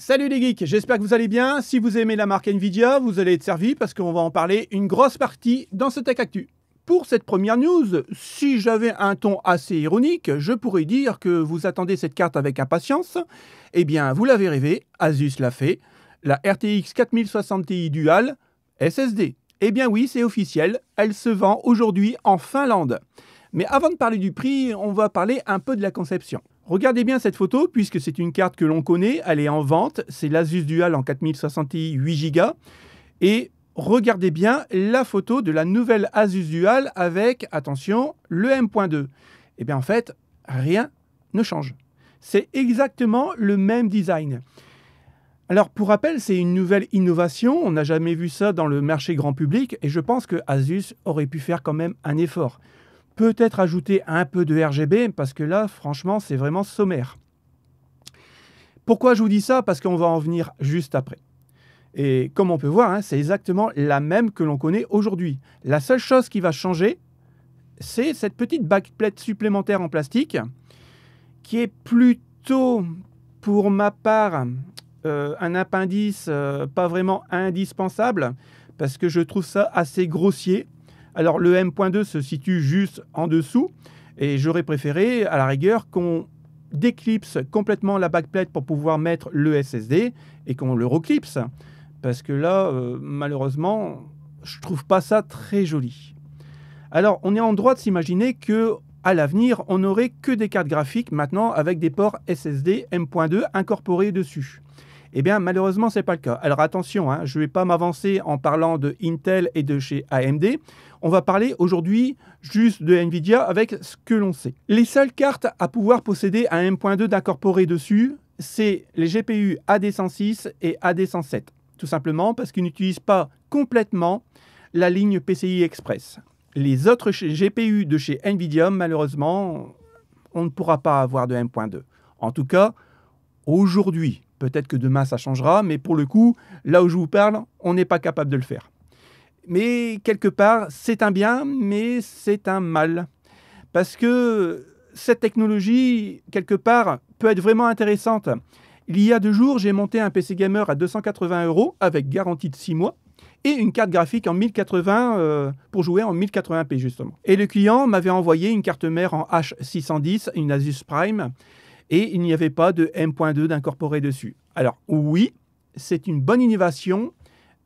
Salut les geeks, j'espère que vous allez bien. Si vous aimez la marque Nvidia, vous allez être servi parce qu'on va en parler une grosse partie dans ce Tech Actu. Pour cette première news, si j'avais un ton assez ironique, je pourrais dire que vous attendez cette carte avec impatience. Eh bien, vous l'avez rêvé, Asus l'a fait, la RTX 4060 Ti Dual SSD. Eh bien oui, c'est officiel, elle se vend aujourd'hui en Finlande. Mais avant de parler du prix, on va parler un peu de la conception. Regardez bien cette photo, puisque c'est une carte que l'on connaît, elle est en vente, c'est l'Asus Dual en 4060 Ti 8 Go. Et regardez bien la photo de la nouvelle Asus Dual avec, attention, le M.2. Eh bien en fait, rien ne change. C'est exactement le même design. Alors pour rappel, c'est une nouvelle innovation, on n'a jamais vu ça dans le marché grand public, et je pense que Asus aurait pu faire quand même un effort. Peut-être ajouter un peu de RGB, parce que là, franchement, c'est vraiment sommaire. Pourquoi je vous dis ça? Parce qu'on va en venir juste après. Et comme on peut voir, c'est exactement la même que l'on connaît aujourd'hui. La seule chose qui va changer, c'est cette petite backplate supplémentaire en plastique, qui est plutôt, pour ma part, un appendice pas vraiment indispensable, parce que je trouve ça assez grossier. Alors le M.2 se situe juste en dessous et j'aurais préféré à la rigueur qu'on déclipse complètement la backplate pour pouvoir mettre le SSD et qu'on le reclipse parce que là malheureusement je trouve pas ça très joli. Alors on est en droit de s'imaginer que à l'avenir on n'aurait que des cartes graphiques maintenant avec des ports SSD M.2 incorporés dessus. Eh bien, malheureusement, ce n'est pas le cas. Alors attention, je ne vais pas m'avancer en parlant de Intel et de chez AMD. On va parler aujourd'hui juste de Nvidia avec ce que l'on sait. Les seules cartes à pouvoir posséder un M.2 d'incorporé dessus, c'est les GPU AD106 et AD107. Tout simplement parce qu'ils n'utilisent pas complètement la ligne PCI Express. Les autres GPU de chez Nvidia, malheureusement, on ne pourra pas avoir de M.2. En tout cas, aujourd'hui. Peut-être que demain, ça changera, mais pour le coup, là où je vous parle, on n'est pas capable de le faire. Mais quelque part, c'est un bien, mais c'est un mal. Parce que cette technologie, quelque part, peut être vraiment intéressante. Il y a 2 jours, j'ai monté un PC gamer à 280 € avec garantie de 6 mois et une carte graphique en 1080 pour jouer en 1080p justement. Et le client m'avait envoyé une carte mère en H610, une Asus Prime, et il n'y avait pas de M.2 d'incorporé dessus. Alors oui, c'est une bonne innovation,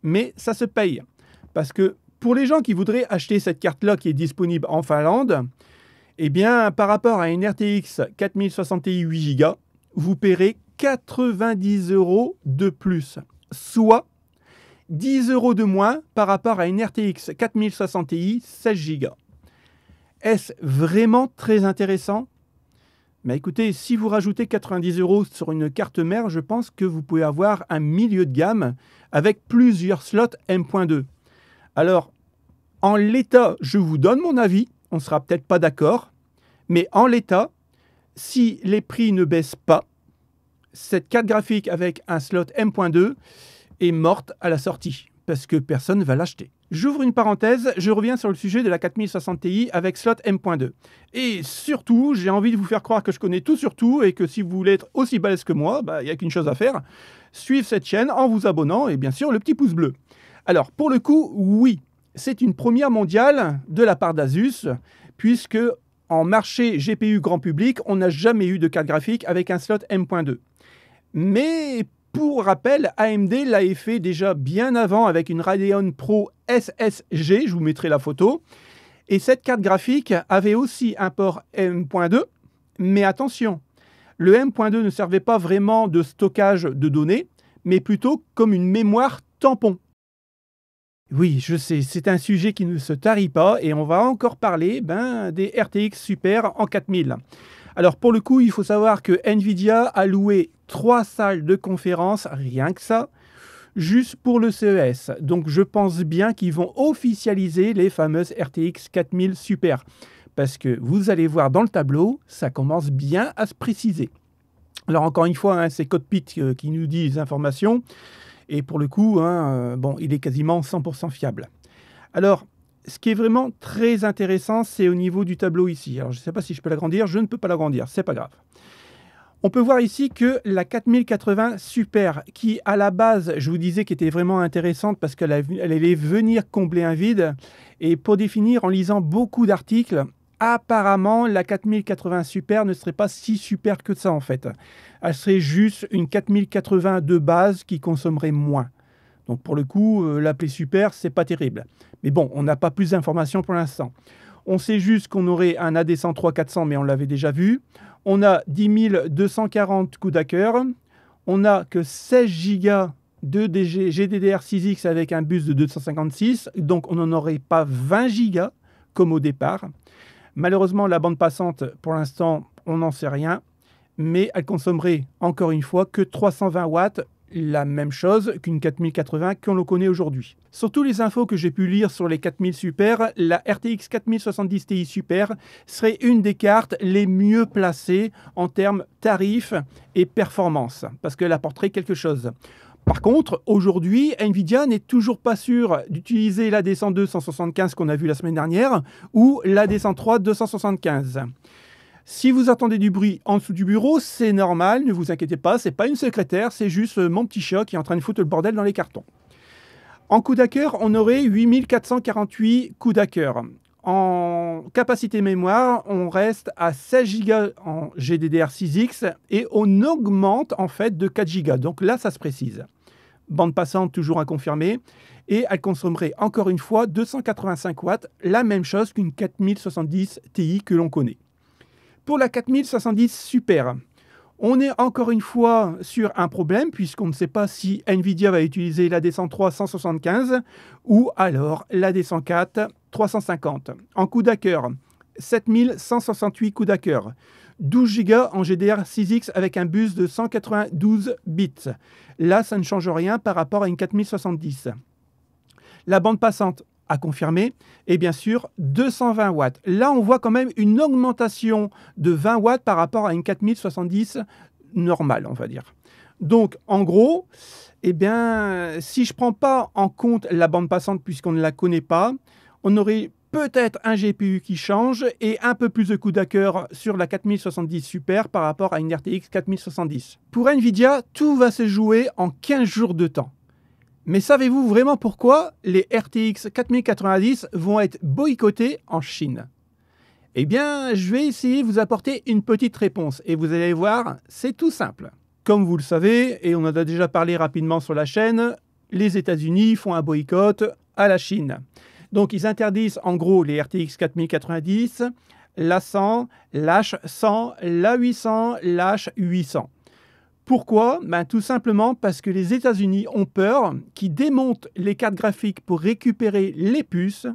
mais ça se paye. Parce que pour les gens qui voudraient acheter cette carte-là qui est disponible en Finlande, eh bien, par rapport à une RTX 4060 Ti 8 Go, vous paierez 90 € de plus, soit 10 € de moins par rapport à une RTX 4060 Ti 16 Go. Est-ce vraiment très intéressant ? Mais écoutez, si vous rajoutez 90 € sur une carte mère, je pense que vous pouvez avoir un milieu de gamme avec plusieurs slots M.2. Alors, en l'état, je vous donne mon avis, on ne sera peut-être pas d'accord, mais en l'état, si les prix ne baissent pas, cette carte graphique avec un slot M.2 est morte à la sortie, parce que personne ne va l'acheter. J'ouvre une parenthèse, je reviens sur le sujet de la 4060 Ti avec slot M.2. Et surtout, j'ai envie de vous faire croire que je connais tout sur tout et que si vous voulez être aussi balèze que moi, il n'y a qu'une chose à faire, suivre cette chaîne en vous abonnant et bien sûr le petit pouce bleu. Alors, pour le coup, oui, c'est une première mondiale de la part d'Asus, puisque en marché GPU grand public, on n'a jamais eu de carte graphique avec un slot M.2. Mais pour rappel, AMD l'avait fait déjà bien avant avec une Radeon Pro SSG, je vous mettrai la photo. Et cette carte graphique avait aussi un port M.2, mais attention, le M.2 ne servait pas vraiment de stockage de données, mais plutôt comme une mémoire tampon. Oui, je sais, c'est un sujet qui ne se tarit pas et on va encore parler des RTX Super en 4000. Alors pour le coup, il faut savoir que Nvidia a loué 3 salles de conférence, rien que ça, juste pour le CES. Donc je pense bien qu'ils vont officialiser les fameuses RTX 4000 Super. Parce que vous allez voir dans le tableau, ça commence bien à se préciser. Alors encore une fois, c'est Cockpit qui nous dit les informations. Et pour le coup, il est quasiment 100% fiable. Alors, ce qui est vraiment très intéressant, c'est au niveau du tableau ici. Alors, je ne sais pas si je peux l'agrandir, je ne peux pas l'agrandir, c'est pas grave. On peut voir ici que la 4080 Super, qui à la base, je vous disais qu'elle était vraiment intéressante parce qu'elle allait venir combler un vide, et pour définir, en lisant beaucoup d'articles, apparemment la 4080 Super ne serait pas si super que ça en fait. Elle serait juste une 4080 de base qui consommerait moins. Donc pour le coup, l'appeler Super, c'est pas terrible. Mais bon, on n'a pas plus d'informations pour l'instant. On sait juste qu'on aurait un AD103 400, mais on l'avait déjà vu. On a 10 240 coups à cœur. On n'a que 16 Go de GDDR6X avec un bus de 256. Donc on n'en aurait pas 20 Go comme au départ. Malheureusement, la bande passante, pour l'instant, on n'en sait rien. Mais elle consommerait, encore une fois, que 320 watts. La même chose qu'une 4080 qu'on le connaît aujourd'hui. Sur toutes les infos que j'ai pu lire sur les 4000 Super, la RTX 4070 Ti Super serait une des cartes les mieux placées en termes tarifs et performance, parce qu'elle apporterait quelque chose. Par contre, aujourd'hui, Nvidia n'est toujours pas sûr d'utiliser l'AD102 175 qu'on a vu la semaine dernière ou l'AD103 275. Si vous entendez du bruit en dessous du bureau, c'est normal, ne vous inquiétez pas, c'est pas une secrétaire, c'est juste mon petit chat qui est en train de foutre le bordel dans les cartons. En coups à cœur, on aurait 8448 coups à cœur. En capacité mémoire, on reste à 16 Go en GDDR6X et on augmente en fait de 4 Go. Donc là, ça se précise. Bande passante toujours à confirmer et elle consommerait encore une fois 285 watts, la même chose qu'une 4070 Ti que l'on connaît. Pour la 4070 Super, on est encore une fois sur un problème puisqu'on ne sait pas si Nvidia va utiliser l'AD103 175 ou alors l'AD104 350. En coups à cœur, 7168 coups à cœur, 12 Go en GDR6X avec un bus de 192 bits. Là, ça ne change rien par rapport à une 4070. La bande passante à confirmer, et bien sûr 220 watts. Là, on voit quand même une augmentation de 20 watts par rapport à une 4070 normale, on va dire. Donc, en gros, eh bien, si je ne prends pas en compte la bande passante puisqu'on ne la connaît pas, on aurait peut-être un GPU qui change et un peu plus de coups à cœur sur la 4070 Super par rapport à une RTX 4070. Pour Nvidia, tout va se jouer en 15 jours de temps. Mais savez-vous vraiment pourquoi les RTX 4090 vont être boycottés en Chine? Eh bien, je vais essayer de vous apporter une petite réponse et vous allez voir, c'est tout simple. Comme vous le savez, et on en a déjà parlé rapidement sur la chaîne, les États-Unis font un boycott à la Chine. Donc, ils interdisent en gros les RTX 4090, l'A100, l'H100, l'A800, l'H800. Pourquoi? Tout simplement parce que les États-Unis ont peur qu'ils démontent les cartes graphiques pour récupérer les puces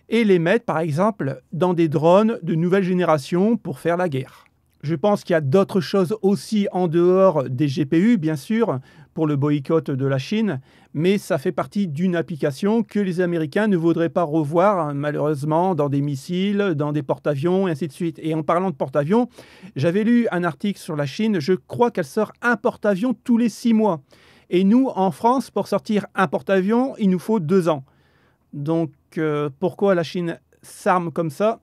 et les mettre, par exemple, dans des drones de nouvelle génération pour faire la guerre. Je pense qu'il y a d'autres choses aussi en dehors des GPU, bien sûr, pour le boycott de la Chine, mais ça fait partie d'une application que les Américains ne voudraient pas revoir, malheureusement, dans des missiles, dans des porte-avions, et ainsi de suite. Et en parlant de porte-avions, j'avais lu un article sur la Chine, je crois qu'elle sort un porte-avions tous les 6 mois. Et nous, en France, pour sortir un porte-avions, il nous faut 2 ans. Donc, pourquoi la Chine s'arme comme ça?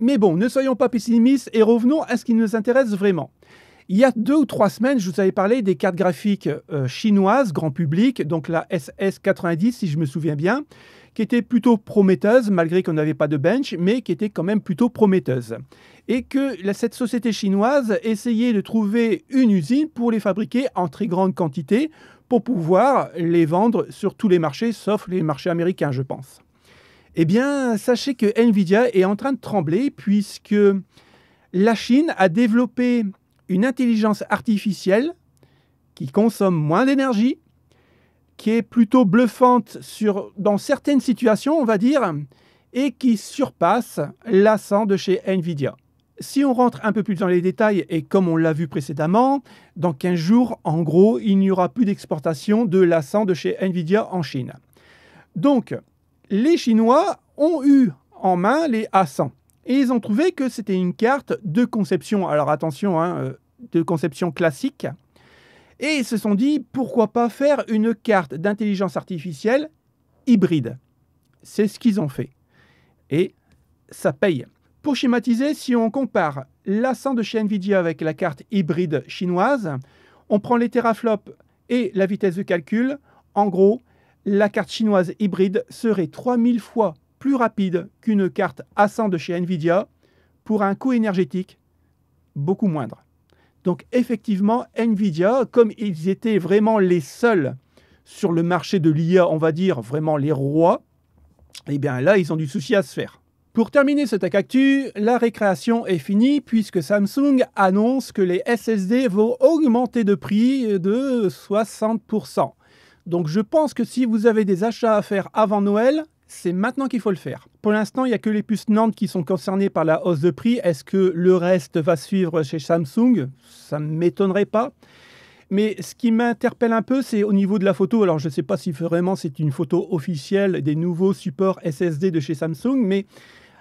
Mais bon, ne soyons pas pessimistes et revenons à ce qui nous intéresse vraiment. Il y a 2 ou 3 semaines, je vous avais parlé des cartes graphiques chinoises, grand public, donc la SS90 si je me souviens bien, qui était plutôt prometteuse, malgré qu'on n'avait pas de bench, mais qui était quand même plutôt prometteuse. Et que cette société chinoise essayait de trouver une usine pour les fabriquer en très grande quantité, pour pouvoir les vendre sur tous les marchés, sauf les marchés américains, je pense. Eh bien, sachez que Nvidia est en train de trembler puisque la Chine a développé une intelligence artificielle qui consomme moins d'énergie, qui est plutôt bluffante dans certaines situations, on va dire, et qui surpasse l'A100 de chez Nvidia. Si on rentre un peu plus dans les détails, et comme on l'a vu précédemment, dans 15 jours, en gros, il n'y aura plus d'exportation de l'A100 de chez Nvidia en Chine. Donc, les Chinois ont eu en main les A100 et ils ont trouvé que c'était une carte de conception, alors attention, de conception classique, et ils se sont dit pourquoi pas faire une carte d'intelligence artificielle hybride. C'est ce qu'ils ont fait et ça paye. Pour schématiser, si on compare l'A100 de chez Nvidia avec la carte hybride chinoise, on prend les teraflops et la vitesse de calcul. En gros, la carte chinoise hybride serait 3000 fois plus rapide qu'une carte A100 de chez Nvidia pour un coût énergétique beaucoup moindre. Donc effectivement, Nvidia, comme ils étaient vraiment les seuls sur le marché de l'IA, on va dire vraiment les rois, eh bien là, ils ont du souci à se faire. Pour terminer ce Tech Actu, la récréation est finie puisque Samsung annonce que les SSD vont augmenter de prix de 60%. Donc je pense que si vous avez des achats à faire avant Noël, c'est maintenant qu'il faut le faire. Pour l'instant, il n'y a que les puces Nantes qui sont concernées par la hausse de prix. Est-ce que le reste va suivre chez Samsung? Ça ne m'étonnerait pas. Mais ce qui m'interpelle un peu, c'est au niveau de la photo. Alors, je ne sais pas si vraiment c'est une photo officielle des nouveaux supports SSD de chez Samsung, mais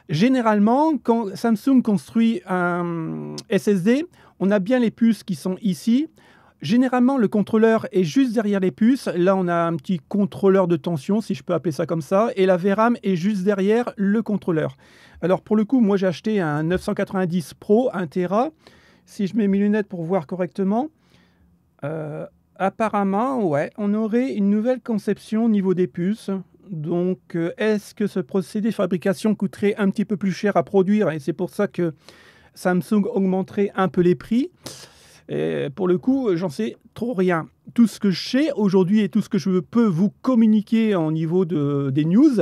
généralement, quand Samsung construit un SSD, on a bien les puces qui sont ici. Généralement, le contrôleur est juste derrière les puces. Là, on a un petit contrôleur de tension, si je peux appeler ça comme ça. Et la VRAM est juste derrière le contrôleur. Alors, pour le coup, moi, j'ai acheté un 990 Pro, 1 Tera. Si je mets mes lunettes pour voir correctement, apparemment, ouais, on aurait une nouvelle conception au niveau des puces. Donc, est-ce que ce procédé de fabrication coûterait un petit peu plus cher à produire? Et c'est pour ça que Samsung augmenterait un peu les prix. Et pour le coup, j'en sais trop rien. Tout ce que je sais aujourd'hui et tout ce que je peux vous communiquer au niveau des news,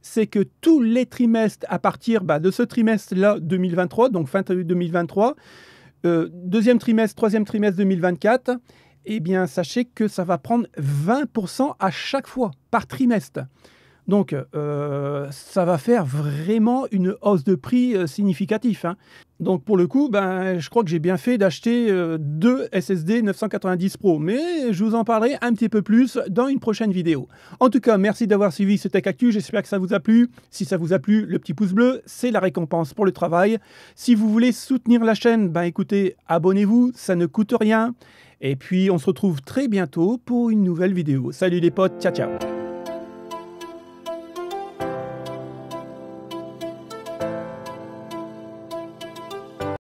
c'est que tous les trimestres, à partir de ce trimestre-là, 2023, donc fin 2023, deuxième trimestre, troisième trimestre 2024, eh bien, sachez que ça va prendre 20% à chaque fois, par trimestre. Donc, ça va faire vraiment une hausse de prix significative. Hein. Donc, pour le coup, je crois que j'ai bien fait d'acheter 2 SSD 990 Pro. Mais je vous en parlerai un petit peu plus dans une prochaine vidéo. En tout cas, merci d'avoir suivi ce Tech Actu. J'espère que ça vous a plu. Si ça vous a plu, le petit pouce bleu, c'est la récompense pour le travail. Si vous voulez soutenir la chaîne, écoutez, abonnez-vous, ça ne coûte rien. Et puis, on se retrouve très bientôt pour une nouvelle vidéo. Salut les potes, ciao ciao.